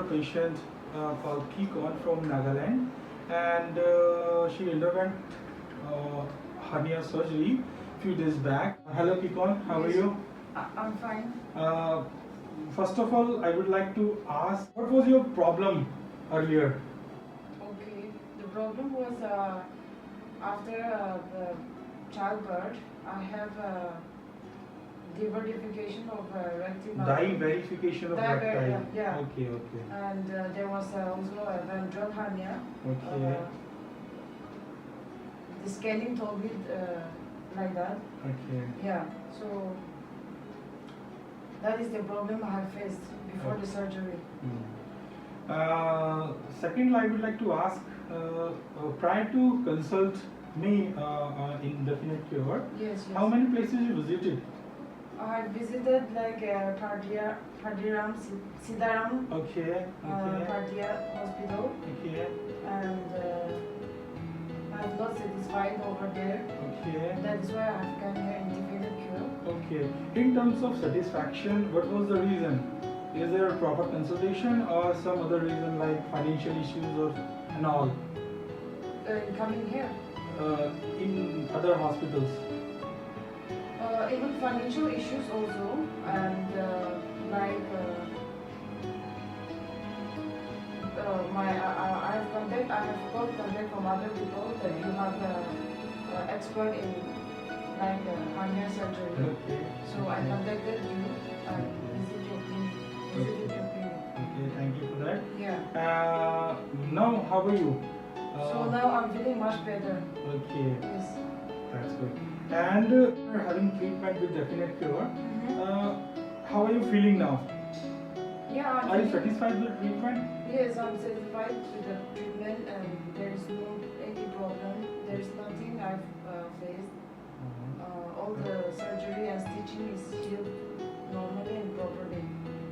patient called Kikon from Nagaland, and she underwent hernia surgery few days back. Hello Kikon, how are you? I'm fine. First of all, I would like to ask, what was your problem earlier? Okay. The problem was after the childbirth, I have diverification of rectal. Diverification of rectal. Yeah. Okay, okay. And there was also a ventral hernia. Okay. The scanning told me like that. Okay. Yeah. So that is the problem I have faced before the surgery. Second, I would like to ask, prior to consult me in Definite Cure, Yes. how many places you visited? I visited like Partiram, Sidaram, Okay, okay, Partia Hospital, okay, and I'm not satisfied over there. okay, That is why I've come here in Definite Cure. okay. In terms of satisfaction, what was the reason? Is there a proper consultation or some other reason like financial issues or and all Coming here, in other hospitals? even financial issues also, and like I have got contact from other people that you have expert in like hernia surgery. Okay. So I contacted you and visited your clinic. Okay, thank you for that. Yeah. Now, how are you? So now I'm feeling much better. Okay, Yes. that's good. And you're having treatment with Definite Cure. How are you feeling now? Yeah. Are you satisfied with the treatment? Yes, I'm satisfied with the treatment and there is no any problem. There is nothing I've faced. All the surgery and stitching is healed normally and properly.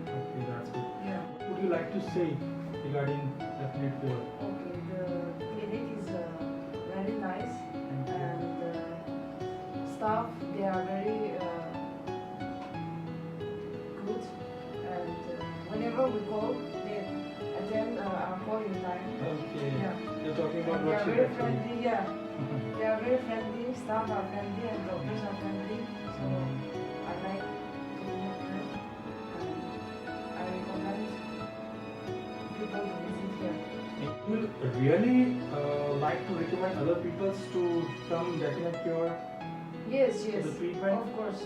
Okay, that's good. Yeah. What would you like to say regarding Definite Cure? Okay, the clinic is very nice and staff, they are very good, and whenever we call, they attend our call in time. Okay. Yeah. You're talking about They what are you very actually. friendly, yeah. They are very friendly, staff are friendly and doctors are friendly. So I like to work there and I recommend people to visit here. You will really like to recommend other people to come Definite Cure Yes, for yes, the treatment? of course.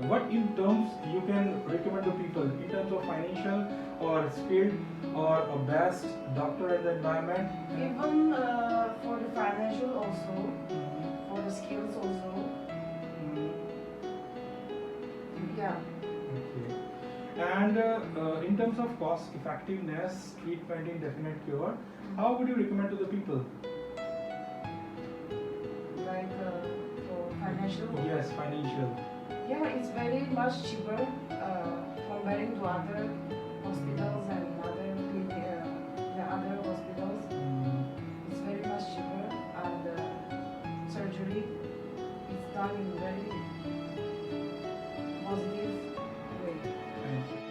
What in terms you can recommend to people in terms of financial or skilled or a best doctor in the environment? Even for the financial also, for the skills also. Yeah. Okay. And in terms of cost effectiveness, treatment in Definite Cure, how would you recommend to the people? Like for financial. Yes, financial. Yeah, it's very much cheaper comparing to other hospitals and other hospitals. It's very much cheaper and surgery is done in very positive way.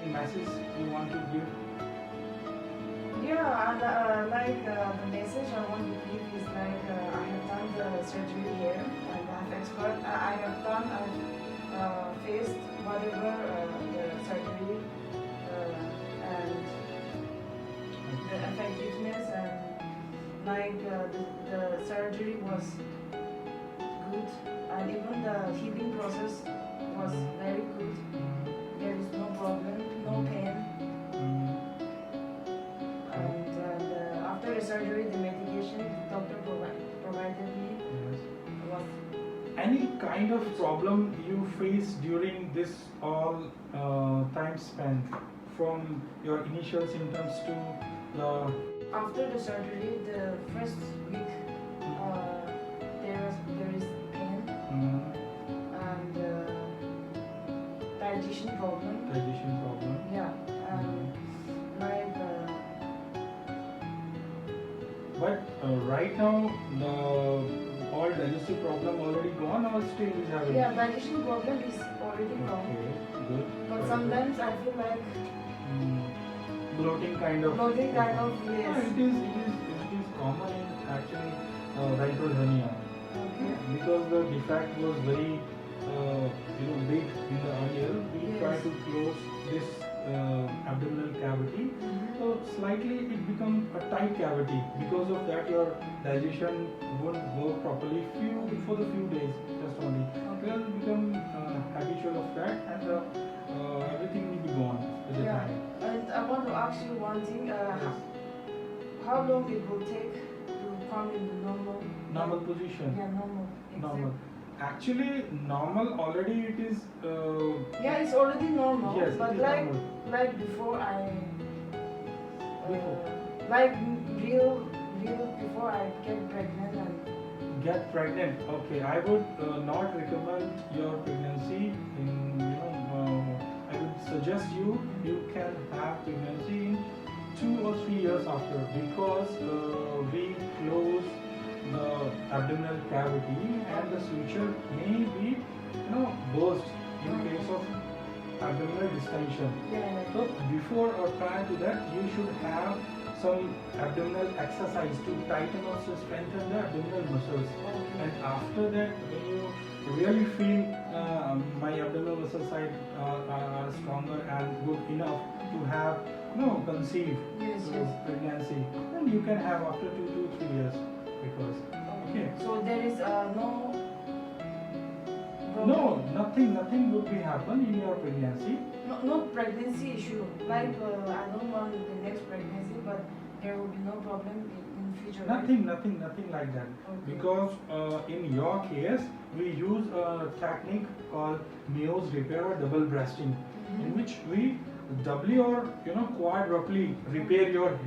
Any message you want to give? Yeah, and the message I want to give is like I have done the surgery here and I've faced whatever the surgery and the effectiveness and like the surgery was good and even the healing process was very good. There is no problem, no pain. And after the surgery, the medication the doctor provided me was. Any kind of problem you faced during this all time span, from your initial symptoms to the. After the surgery, the first week, there is pain and digestion problem. Digestion problem. Yeah, like. But right now, the all digestive problem already gone or still is having? Yeah, digestion problem is already gone. Okay, good. But Very sometimes I feel like. good. bloating kind of. Bloating kind of, Yeah, yes. it is common in actually ventral hernia. Okay. Because the defect was very big in the earlier, we Yes. try to close this abdominal cavity. So slightly it become a tight cavity. Because of that, your digestion won't work properly for the few days just only. Okay. Well, become habitual of that, and everything will be gone with the Yeah. time. And I want to ask you one thing. Yes. How long it will take to come in the normal? Normal position. Yeah, normal. Normal. Actually, normal already it is. Yeah, it's already normal. Yes, but it is normal. like before I. Before. Like real before I get pregnant and. Get pregnant. Okay, I would not recommend your pregnancy. I would suggest you can have pregnancy in 2 or 3 years after, because we close the abdominal cavity and the suture may be burst in case of abdominal distension. Yeah. So before or prior to that, you should have some abdominal exercise to tighten or to strengthen the abdominal muscles. Okay. And after that, when you really feel my abdominal muscle side are stronger and good enough to have conceive Yes, so yes. pregnancy, then you can have after 2 to 3 years. Because okay. So there is no. No, nothing would be happen in your pregnancy. No pregnancy issue. Like I don't want the next pregnancy, but there will be no problem in future. Right? Nothing like that. Okay. Because in your case, we use a technique called Meo's repair or double breasting, in which we doubly or quadruply repair your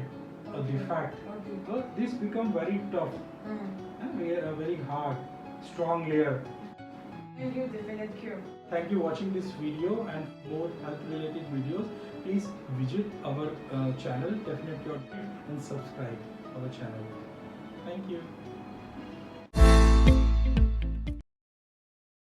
defect. Okay. So this become very tough and very hard, strong layer. Give you definite cure. Thank you watching this video, and more health related videos, please visit our channel, definitely, and subscribe our channel. Thank you.